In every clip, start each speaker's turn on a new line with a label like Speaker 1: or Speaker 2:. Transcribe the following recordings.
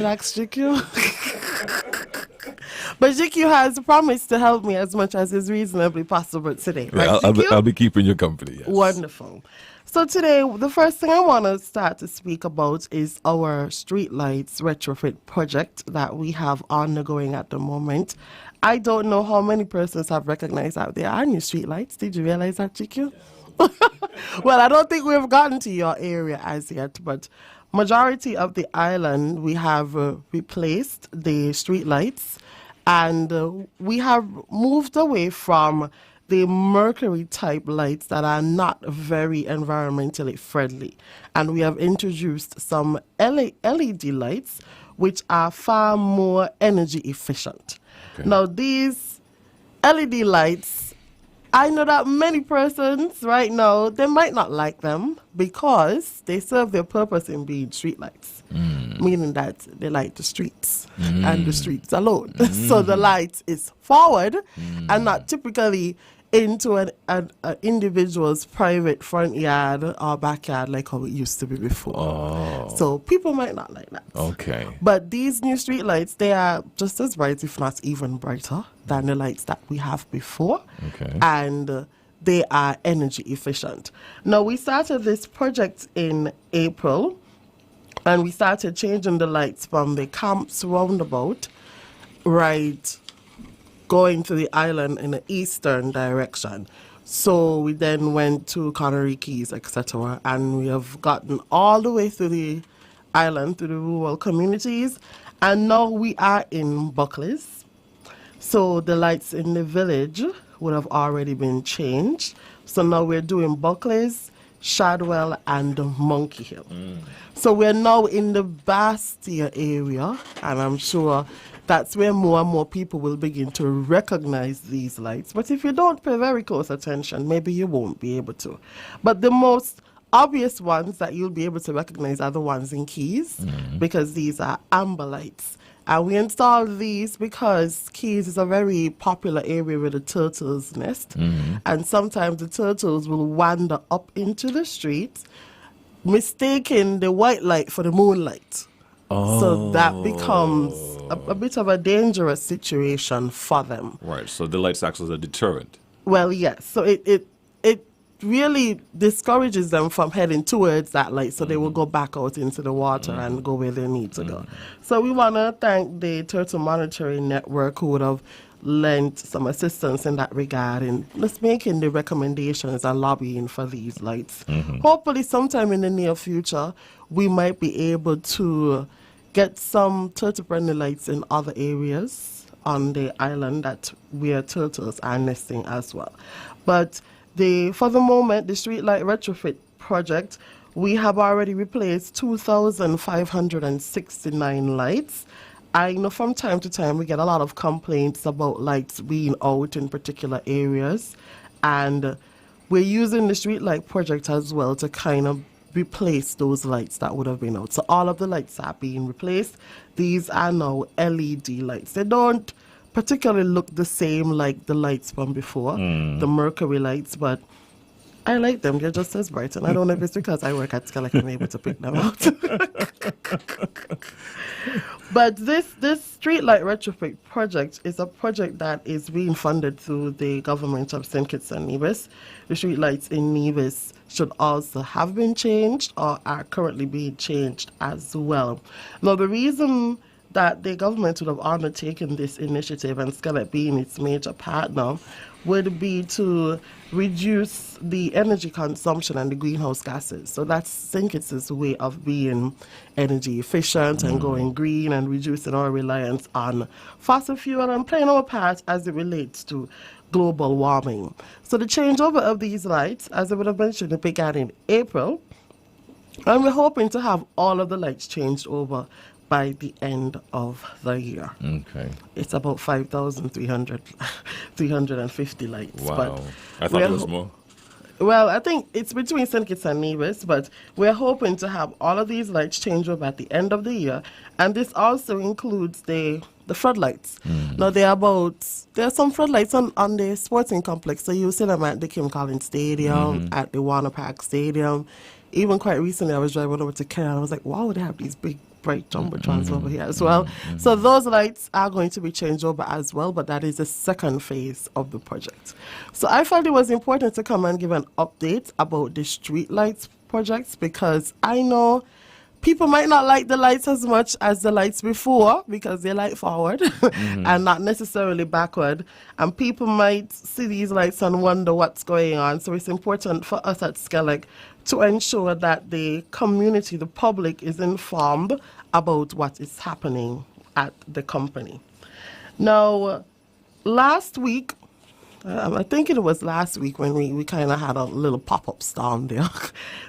Speaker 1: Relax, GQ. But GQ has promised to help me as much as is reasonably possible today. Right,
Speaker 2: I'll be keeping you company. Yes.
Speaker 1: Wonderful. So today, the first thing I want to start to speak about is our streetlights retrofit project that we have ongoing at the moment. I don't know how many persons have recognized that there are new streetlights. Did you realize that, GQ? Well, I don't think we've gotten to your area as yet, but majority of the island we have replaced the streetlights, and we have moved away from the mercury type lights that are not very environmentally friendly, and we have introduced some LED lights which are far more energy efficient. Okay. Now these LED lights, I know that many persons right now, they might not like them because they serve their purpose in being street lights, meaning that they light the streets and the streets alone. So the light is forward and not typically into an individual's private front yard or backyard like how it used to be before. Oh. So people might not like that.
Speaker 2: Okay.
Speaker 1: But these new street lights, they are just as bright, if not even brighter, than the lights that we have before.
Speaker 2: Okay.
Speaker 1: And they are energy efficient. Now, we started this project in April, and we started changing the lights from the camps roundabout, right, going to the island in the eastern direction. So we then went to Connery Keys, etc., and we have gotten all the way through the island, to the rural communities, and now we are in Buckley's. So the lights in the village would have already been changed. So now we're doing Buckley's, Shadwell, and Monkey Hill. So we're now in the Bastia area, and I'm sure that's where more and more people will begin to recognize these lights. But if you don't pay very close attention, maybe you won't be able to. But the most obvious ones that you'll be able to recognize are the ones in Keys, because these are amber lights. And we installed these because Keys is a very popular area with the turtles nest. And sometimes the turtles will wander up into the streets, mistaking the white light for the moonlight. Oh. So that becomes a bit of a dangerous situation for them.
Speaker 2: Right, so the lights act as a deterrent.
Speaker 1: Well, yes. So it really discourages them from heading towards that light, so they will go back out into the water and go where they need to go. So we want to thank the Turtle Monitoring Network, who would have lent some assistance in that regard in just making the recommendations and lobbying for these lights. Hopefully sometime in the near future, we might be able to get some turtle-friendly lights in other areas on the island that where turtles are nesting as well. But for the moment, the Streetlight Retrofit project, we have already replaced 2,569 lights. I know from time to time we get a lot of complaints about lights being out in particular areas, and we're using the Streetlight project as well to kind of replace those lights that would have been out. So all of the lights are being replaced. These are now LED lights. They don't particularly look the same like the lights from before, the mercury lights, but I like them. They're just as bright, and I don't know if it's because I work at SKELEC and I'm able to pick them out. But this Streetlight Retrofit project is a project that is being funded through the government of St. Kitts and Nevis. The streetlights in Nevis should also have been changed or are currently being changed as well. Now, the reason that the government would have undertaken this initiative, and SKELEC being its major partner, would be to reduce the energy consumption and the greenhouse gases. So that's St. Kitts' way of being energy efficient and going green and reducing our reliance on fossil fuel and playing our part as it relates to global warming. So the changeover of these lights, as I would have mentioned, it began in April, and we're hoping to have all of the lights changed over by the end of the year. Okay. It's about 5,350 lights.
Speaker 2: Wow.
Speaker 1: But
Speaker 2: I thought it was more.
Speaker 1: Well, I think it's between St. Kitts and Nevis, but we're hoping to have all of these lights change over at the end of the year. And this also includes the floodlights. Now, there are some floodlights on the sporting complex. So you see them at the Kim Collins Stadium, at the Warner Park Stadium. Even quite recently, I was driving over to Kenya and I was like, wow, they have these big bright jumbotrons over here as well. So those lights are going to be changed over as well, but that is the second phase of the project. So I felt it was important to come and give an update about the street lights projects, because I know people might not like the lights as much as the lights before, because they light forward and not necessarily backward. And people might see these lights and wonder what's going on. So it's important for us at SKELEC to ensure that the community, the public, is informed about what is happening at the company. Now, last week, I think it was last week when we kind of had a little pop-up storm there.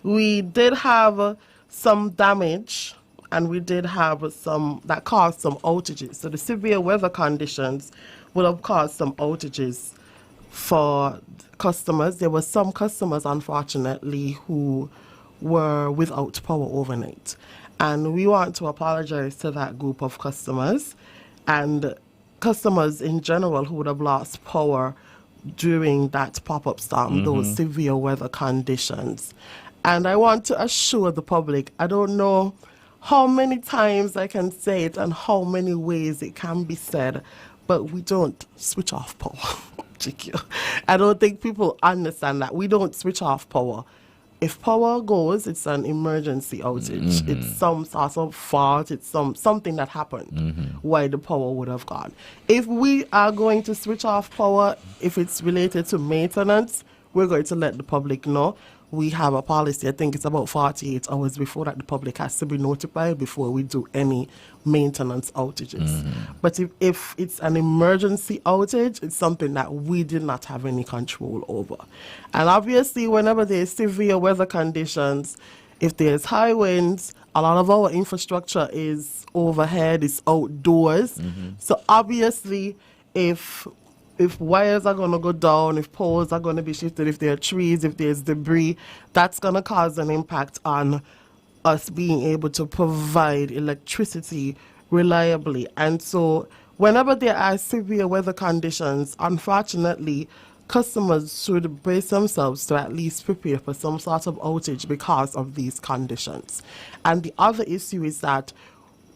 Speaker 1: We did have some damage, and we did have some that caused some outages. So the severe weather conditions would have caused some outages for customers. There were some customers, unfortunately, who were without power overnight. And we want to apologize to that group of customers and customers in general who would have lost power during that pop-up storm, those severe weather conditions. And I want to assure the public, I don't know how many times I can say it and how many ways it can be said, but we don't switch off power. I don't think people understand that. We don't switch off power. If power goes, it's an emergency outage. It's some sort of fault. It's something that happened why the power would have gone. If we are going to switch off power, if it's related to maintenance, we're going to let the public know. We have a policy, I think it's about 48 hours before that the public has to be notified before we do any maintenance outages. But if it's an emergency outage, it's something that we did not have any control over. And obviously, whenever there's severe weather conditions, if there's high winds, a lot of our infrastructure is overhead, it's outdoors. So obviously, if wires are going to go down, if poles are going to be shifted, if there are trees, if there's debris, that's going to cause an impact on us being able to provide electricity reliably. And so whenever there are severe weather conditions, unfortunately, customers should brace themselves to at least prepare for some sort of outage because of these conditions. And the other issue is that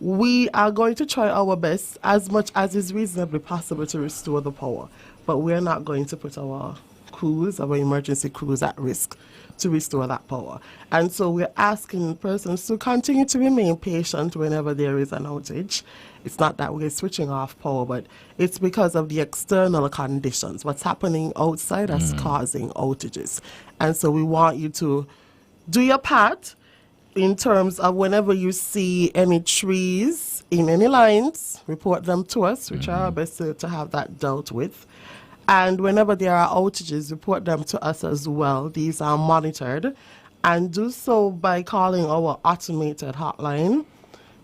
Speaker 1: we are going to try our best as much as is reasonably possible to restore the power, but we're not going to put our crews, our emergency crews, at risk to restore that power. And so we're asking persons to continue to remain patient whenever there is an outage. It's not that we're switching off power, but it's because of the external conditions. What's happening outside that's causing outages. And so we want you to do your part in terms of whenever you see any trees in any lines, report them to us. We try our best to have that dealt with. And whenever there are outages, report them to us as well. These are monitored. And do so by calling our automated hotline,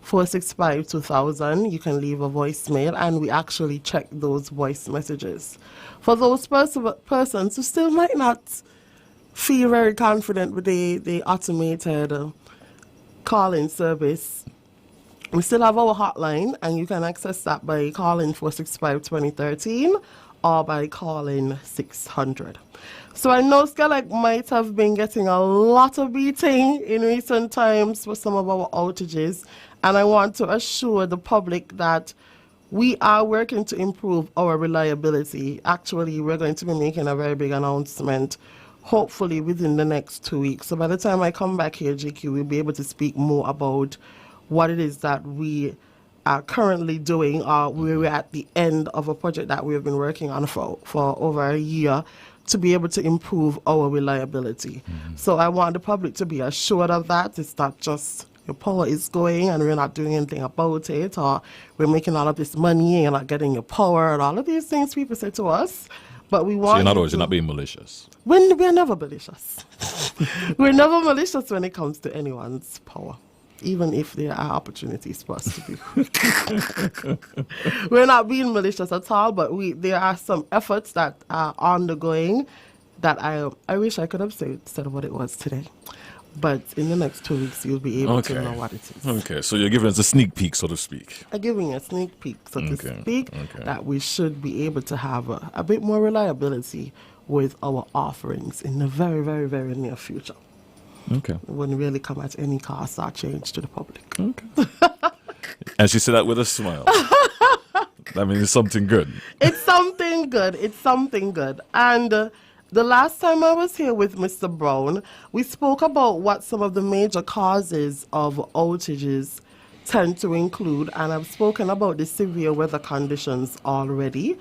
Speaker 1: 465-2000. You can leave a voicemail, and we actually check those voice messages. For those persons who still might not feel very confident with the automated call-in service, we still have our hotline, and you can access that by calling 465-2013 or by calling 600. So I know SKELEC might have been getting a lot of beating in recent times for some of our outages, and I want to assure the public that we are working to improve our reliability. Actually, we're going to be making a very big announcement hopefully within the next 2 weeks. So by the time I come back here, GQ, we'll be able to speak more about what it is that we are currently doing, or we're at the end of a project that we've been working on for over a year to be able to improve our reliability. So I want the public to be assured of that. It's not just your power is going and we're not doing anything about it, or we're making all of this money and you're not getting your power, and all of these things people say to us. But we want
Speaker 2: you're not being malicious.
Speaker 1: We're never malicious. We're never malicious when it comes to anyone's power, even if there are opportunities for us to be. We're not being malicious at all, but there are some efforts that are undergoing that I wish I could have said what it was today. But in the next 2 weeks, you'll be able to know what it is.
Speaker 2: Okay, so you're giving us a sneak peek, so to speak.
Speaker 1: I'm giving a sneak peek, so to speak, that we should be able to have a bit more reliability with our offerings in the very, very, very near future.
Speaker 2: Okay.
Speaker 1: It wouldn't really come at any cost or change to the public.
Speaker 2: Okay. And she said that with a smile. That means it's something good.
Speaker 1: It's something good. It's something good. And the last time I was here with Mr. Brown, we spoke about what some of the major causes of outages tend to include, and I've spoken about the severe weather conditions already.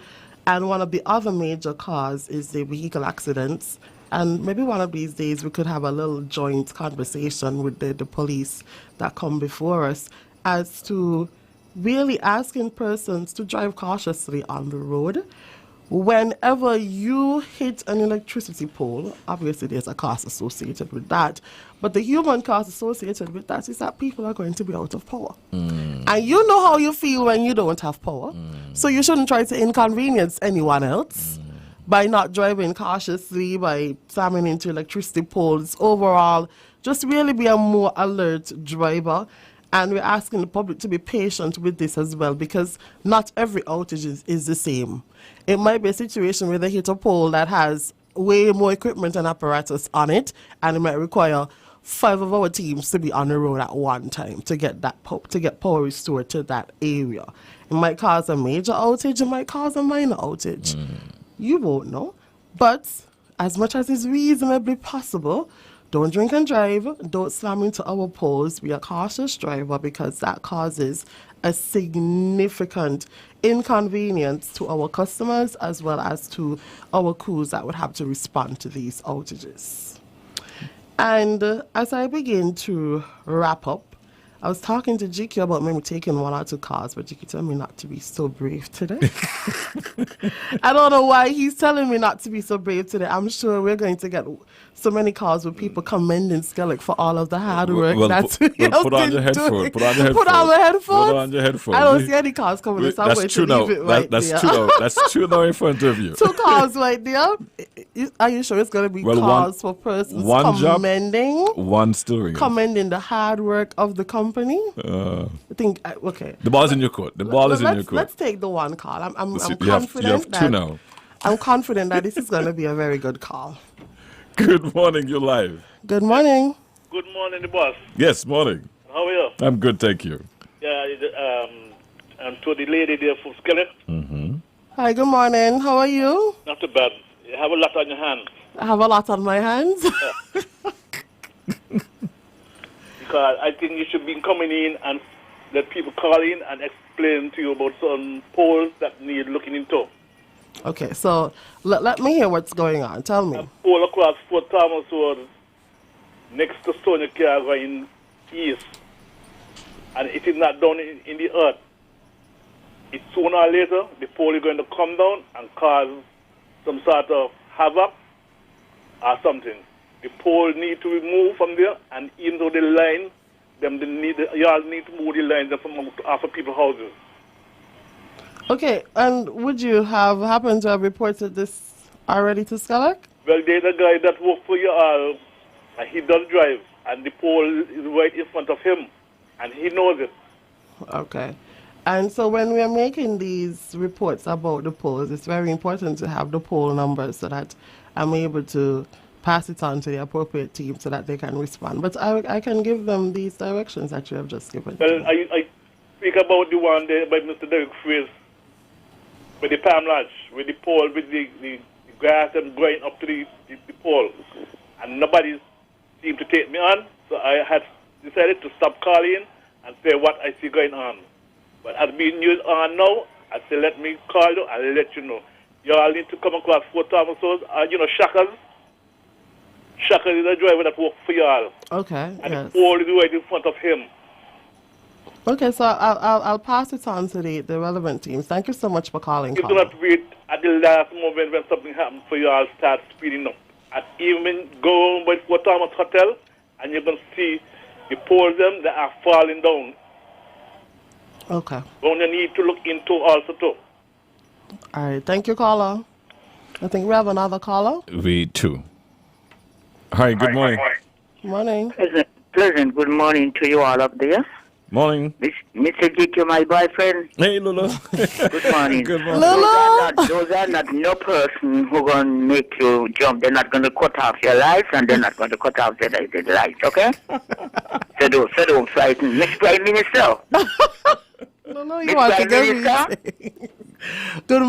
Speaker 1: And one of the other major causes is the vehicle accidents. And maybe one of these days we could have a little joint conversation with the police that come before us as to really asking persons to drive cautiously on the road. Whenever you hit an electricity pole, obviously there's a cost associated with that, but the human cost associated with that is that people are going to be out of power. And you know how you feel when you don't have power, so you shouldn't try to inconvenience anyone else by not driving cautiously, by slamming into electricity poles. Overall, just really be a more alert driver. And we're asking the public to be patient with this as well, because not every outage is the same. It might be a situation where they hit a pole that has way more equipment and apparatus on it, and it might require 5 of our teams to be on the road at one time to get power restored to that area. It might cause a major outage, it might cause a minor outage. You won't know. But as much as is reasonably possible, don't drink and drive. Don't slam into our poles. Be a cautious driver, because that causes a significant inconvenience to our customers as well as to our crews that would have to respond to these outages. And as I begin to wrap up, I was talking to GQ about maybe taking 1 or 2 calls, but GQ told me not to be so brave today. I don't know why he's telling me not to be so brave today. I'm sure we're going to get so many calls with people commending SKELEC for all of the hard work.
Speaker 2: Put on your headphones. Put on your headphones.
Speaker 1: Put on my headphones.
Speaker 2: Put on your headphones.
Speaker 1: I don't see any calls coming. So I'm going to leave it right there.
Speaker 2: That's true now in front of you.
Speaker 1: 2 calls right there. Are you sure it's going to be calls for persons commending?
Speaker 2: One story.
Speaker 1: Commending the hard work of the company. I think, okay.
Speaker 2: The ball's in your court. The ball is in your court.
Speaker 1: Let's take the 1 call. I'm confident
Speaker 2: you have 2 now.
Speaker 1: I'm confident that this is going to be a very good call.
Speaker 2: Good morning, you're live.
Speaker 1: Good morning.
Speaker 3: Good morning, the boss.
Speaker 2: Yes, morning.
Speaker 3: How are you?
Speaker 2: I'm good, thank you.
Speaker 3: Yeah, and to the lady there for SKELEC.
Speaker 1: Hi, good morning. How are you?
Speaker 3: Not too bad. You have a lot on your hands.
Speaker 1: I have a lot on my hands.
Speaker 3: Because I think you should be coming in and let people call in and explain to you about some polls that need looking into.
Speaker 1: Okay, so let me hear what's going on. Tell me.
Speaker 3: A pole across Fort Thomas Road next to Sonia Care going east. And it is not down in the earth. It's sooner or later, the pole is going to come down and cause some sort of havoc or something. The pole need to be moved from there, and into the line, y'all need to move the line from off of people's houses.
Speaker 1: Okay, and would you have happened to have reported this already to SKELEC?
Speaker 3: Well, there's a guy that works for you all, and he does drive, and the pole is right in front of him, and he knows it.
Speaker 1: Okay. And so when we are making these reports about the poles, it's very important to have the pole numbers so that I'm able to pass it on to the appropriate team so that they can respond. But I can give them these directions that you have just given.
Speaker 3: Well, I speak about the one there by Mr. Derek Fries, with the palm lodge, with the pole, with the grass and going up to the pole. And nobody seemed to take me on, so I had decided to stop calling and say what I see going on. But as being used on now, I say let me call you and let you know. You all need to come across Fort Thomas Road, Shackers. Shaka is a driver that works for y'all.
Speaker 1: Okay.
Speaker 3: And
Speaker 1: yes.
Speaker 3: the pole is right in front of him.
Speaker 1: Okay, so I'll pass it on to the relevant teams. Thank you so much for calling.
Speaker 3: You do not wait at the last moment when something happens for y'all start speeding up. And even go by Fort Thomas Hotel, and you're going to see the poles them that are falling down.
Speaker 1: Okay.
Speaker 3: One you need to look into also too.
Speaker 1: All right. Thank you, caller. I think we have another caller.
Speaker 2: We too. Hi, good morning.
Speaker 1: Good morning.
Speaker 4: Pleasant good morning to you all up there.
Speaker 2: Morning.
Speaker 4: Mr. Dick, my boyfriend.
Speaker 2: Hey, Lulu.
Speaker 4: Good morning.
Speaker 2: Good morning.
Speaker 4: Those are not no person who gonna make you jump. They're not gonna cut off your life, and they're not gonna cut off the life. Okay? so don't frighten, Mr. Prime Minister.
Speaker 1: Lulu, you want to get me? Good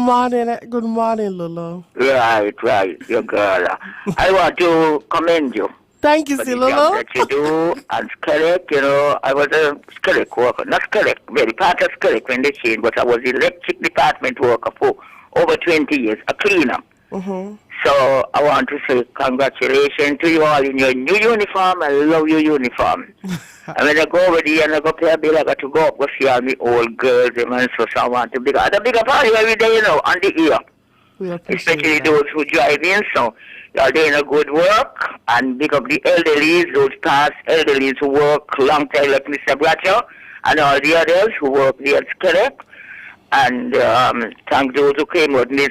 Speaker 1: morning, Lulu.
Speaker 4: Right, your girl. I want to commend you.
Speaker 1: Thank you,
Speaker 4: For the
Speaker 1: Lulu.
Speaker 4: job that you do and SKELEC, I was a SKELEC worker, not SKELEC, very part of SKELEC when they changed, but I was electric department worker for over 20 years, a cleaner.
Speaker 1: Mm-hmm.
Speaker 4: So I want to say congratulations to you all in your new uniform. I love your uniform. And when I go over there and I go pay a bill, I got to go up, go see all the old girls, and so I want to big up party every day, on the ear. Especially
Speaker 1: that.
Speaker 4: those who drive in, so you're doing a good work, and big up the elderlies, those past elderlies who work long time like Mr. Bracho, and all the others who work there at SKELEC. And thank those who came out, Miss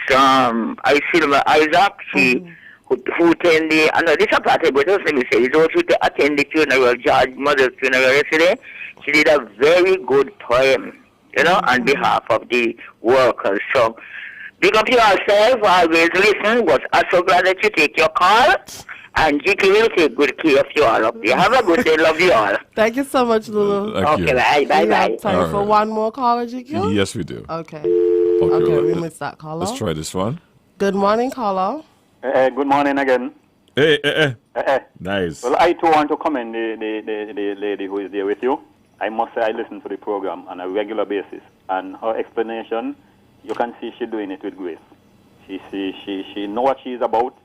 Speaker 4: Isilma Isaac, who attend the, I know this is a party, but just let me say, those who attend the funeral, George Mother's funeral yesterday, she did a very good poem, on behalf of the workers. So, big up yourself, always listen, but I'm so glad that you take your call, and GK will take good care of you all up there. Have a good day, love you all.
Speaker 1: Thank you so much, Lulu.
Speaker 2: Thank you.
Speaker 4: Okay, bye.
Speaker 1: We have time for one more caller, GQ?
Speaker 2: Yes, we do.
Speaker 1: Okay,
Speaker 2: Okay,
Speaker 1: we missed that caller.
Speaker 2: let's try this one.
Speaker 1: Good morning, caller.
Speaker 5: Good morning again.
Speaker 2: Hey. Nice.
Speaker 5: Well, I too want to commend the lady who is there with you. I must say I listen to the program on a regular basis, and her explanation, you can see she's doing it with grace. She know what she's about,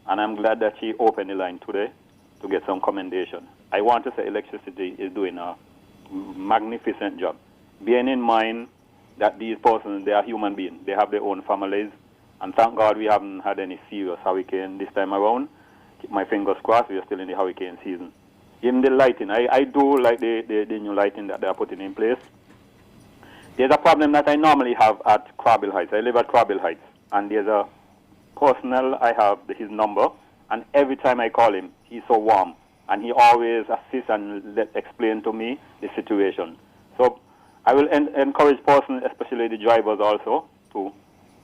Speaker 5: and I'm glad that she opened the line today to get some commendation. I want to say electricity is doing a magnificent job, bearing in mind that these persons, they are human beings. They have their own families, and thank God we haven't had any serious hurricane this time around. Keep my fingers crossed, we are still in the hurricane season. Even the lighting, I do like the new lighting that they are putting in place. There's a problem that I normally have at Crabble Heights. I live at Crabble Heights, and there's a personnel, I have his number, and every time I call him, he's so warm, and he always assists and explain to me the situation. So I will encourage persons, especially the drivers also, to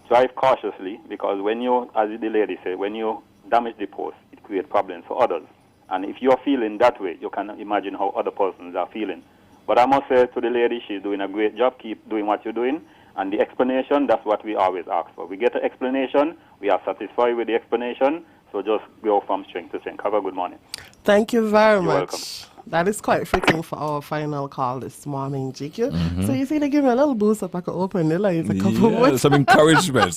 Speaker 5: drive cautiously, because when you, as the lady said, when you damage the post, it creates problems for others. And if you're feeling that way, you can imagine how other persons are feeling. But I must say to the lady, she's doing a great job. Keep doing what you're doing. And the explanation, that's what we always ask for. We get an explanation. We are satisfied with the explanation. So just go from strength to strength. Have a good morning.
Speaker 1: Thank you very much.
Speaker 5: welcome.
Speaker 1: That is quite fitting for our final call this morning, GQ. So you see, they give me a little boost up. I could open the lines a couple more.
Speaker 2: Some encouragement.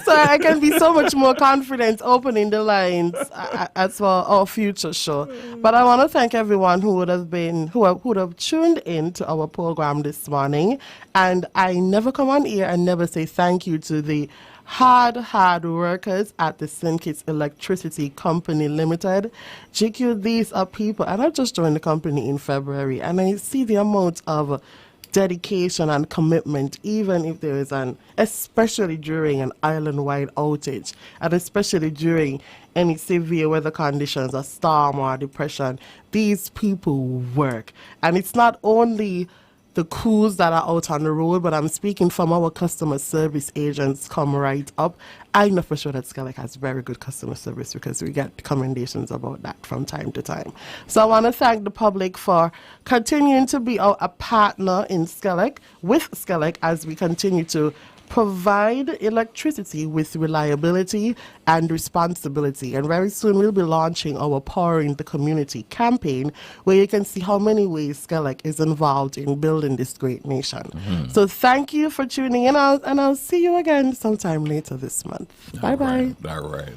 Speaker 2: So
Speaker 1: I can be so much more confident opening the lines as for our future show. But I want to thank everyone who would have tuned in to our program this morning. And I never come on here and never say thank you to the hard workers at the St. Kitts Electricity Company Limited. GQ, these are people, and I just joined the company in February, and I see the amount of dedication and commitment, even if there is especially during an island-wide outage, and especially during any severe weather conditions, a storm or depression. These people work, and it's not only the crews that are out on the road, but I'm speaking from our customer service agents come right up. I know for sure that SKELEC has very good customer service because we get commendations about that from time to time. So I want to thank the public for continuing to be a partner in SKELEC, with SKELEC, as we continue to provide electricity with reliability and responsibility. And very soon we'll be launching our Powering the Community campaign, where you can see how many ways SKELEC is involved in building this great nation. So thank you for tuning in, and I'll see you again sometime later this month. Bye-bye.
Speaker 2: All right.